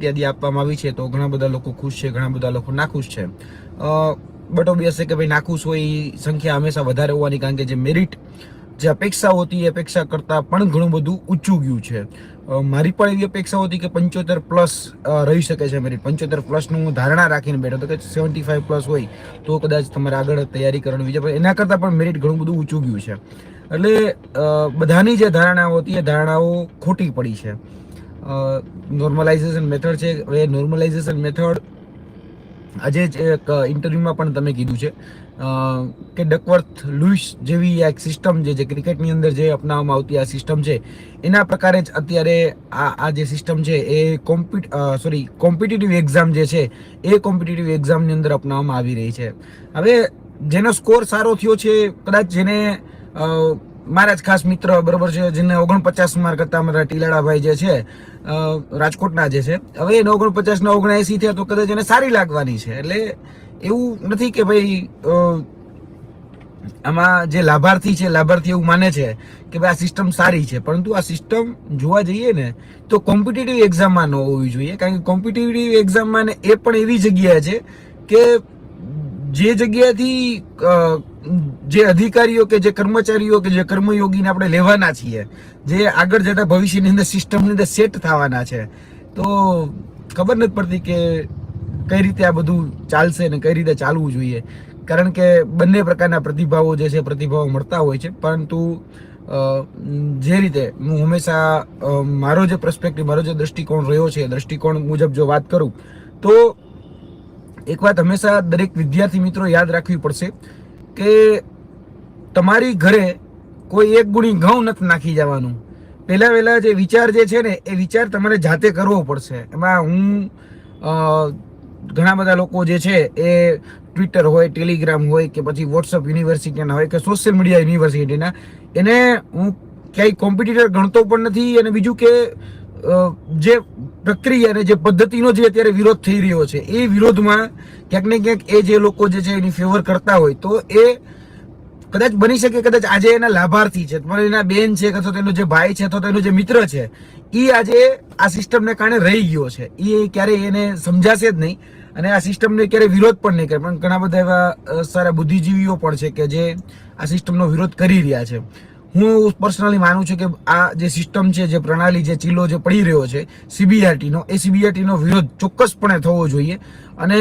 યાદી આપવામાં આવી છે તો ઘણા બધા લોકો ખુશ છે, ઘણા બધા લોકો નાખુશ છે. બટ ઓબ્વિયસ છે કે ભાઈ નાખુશ હોય એ સંખ્યા હંમેશા વધારે હોવાની, કારણ કે જે મેરિટ જે અપેક્ષા હોતી એ અપેક્ષા કરતાં પણ ઘણું બધું ઊંચું ગયું છે. મારી પણ એવી અપેક્ષા હતી કે 75+ રહી શકે છે મેરિટ. 75+નું હું ધારણા રાખીને બેઠો હતો કે 75+ હોય તો કદાચ તમારે આગળ તૈયારી કરવાની વિચાર, પણ એના કરતાં પણ મેરિટ ઘણું બધું ઊંચું ગયું છે. એટલે બધાની જે ધારણાઓ હતી એ ધારણાઓ ખોટી પડી છે. નોર્મલાઇઝેશન મેથડ છે. હવે નોર્મલાઇઝેશન મેથડ આજે જ એક ઇન્ટરવ્યુમાં પણ તમે કીધું છે કે ડકવર્થ લુઈસ જેવી એક સિસ્ટમ જે ક્રિકેટની અંદર જે અપનાવવામાં આવતી આ સિસ્ટમ છે એના પ્રકારે જ અત્યારે આ જે સિસ્ટમ છે એ કોમ્પિટિટિવ એક્ઝામ જે છે એ કોમ્પિટિટિવ એક્ઝામની અંદર અપનાવવામાં આવી રહી છે. હવે જેનો સ્કોર સારો થયો છે, કદાચ જેને મારા જ ખાસ મિત્ર બરોબર છે જેને 49 માર્ક હતા, અમારા ટીલાડાભાઈ જે છે રાજકોટના જે છે, હવે એને 49 ના 79 થયા તો કદાચ એને સારી લાગવાની છે. એટલે એવું નથી કે ભાઈ આમાં જે લાભાર્થી છે લાભાર્થી એવું માને છે કે ભાઈ આ સિસ્ટમ સારી છે, પરંતુ આ સિસ્ટમ જોવા જઈએ ને તો કોમ્પિટિટિવ એક્ઝામમાં ન હોવી જોઈએ. કારણ કે કોમ્પિટિટિવ એક્ઝામમાં ને એ પણ એવી જગ્યા છે કે જે જગ્યાથી જે અધિકારીઓ કે જે કર્મચારીઓ કે જે કર્મયોગીને આપણે લેવાના છીએ, જે આગળ જતા ભવિષ્યની અંદર સિસ્ટમની અંદર સેટ થવાના છે, તો ખબર નથી પડતી કે કઈ રીતે આ બધું ચાલશે ને કઈ રીતે ચાલવું જોઈએ. કારણ કે બંને પ્રકારના પ્રતિભાવો જે છે પ્રતિભાવો મળતા હોય છે, પરંતુ જે રીતે હું હંમેશા મારો જે પર્સપેક્ટિવ, મારો જે દ્રષ્ટિકોણ રહ્યો છે, દ્રષ્ટિકોણ મુજબ જો વાત કરું તો એક વાત હંમેશા દરેક વિદ્યાર્થી મિત્રો યાદ રાખવી પડશે કે તમારી ઘરે કોઈ એક ગુણી ઘઉં નથી નાખી જવાનું. પહેલા જે વિચાર જે છે ને એ વિચાર તમારે જાતે કરવો પડશે. એમાં હું ઘણા બધા લોકો જે છે એ ટ્વિટર હોય, ટેલિગ્રામ હોય કે પછી વોટ્સઅપ યુનિવર્સિટીના હોય કે સોશિયલ મીડિયા યુનિવર્સિટીના, એને હું ક્યાંય કોમ્પિટિટર ગણતો પણ નથી. અને બીજું કે જે પ્રક્રિયા અને જે પદ્ધતિનો જે અત્યારે વિરોધ થઈ રહ્યો છે એ વિરોધમાં ક્યાંક ને ક્યાંક એ જે લોકો જે છે એની ફેવર કરતા હોય તો એ કદાચ બની શકે કદાચ આજે એના લાભાર્થી છે, તમારે એના બેન છે અથવા તો એનો જે ભાઈ છે અથવા તો એનો જે મિત્ર છે એ આજે આ સિસ્ટમને કારણે રહી ગયો છે. એ ક્યારેય એને સમજાશે જ નહીં અને આ સિસ્ટમને ક્યારેય વિરોધ પણ નહીં કરે. પણ ઘણા બધા એવા સારા બુદ્ધિજીવીઓ પણ છે કે જે આ સિસ્ટમનો વિરોધ કરી રહ્યા છે. હું પર્સનલી માનું છું કે આ જે સિસ્ટમ છે, જે પ્રણાલી, જે ચીલો જે પડી રહ્યો છે સીબીઆરટીનો, એ સીબીઆરટીનો વિરોધ ચોક્કસપણે થવો જોઈએ. અને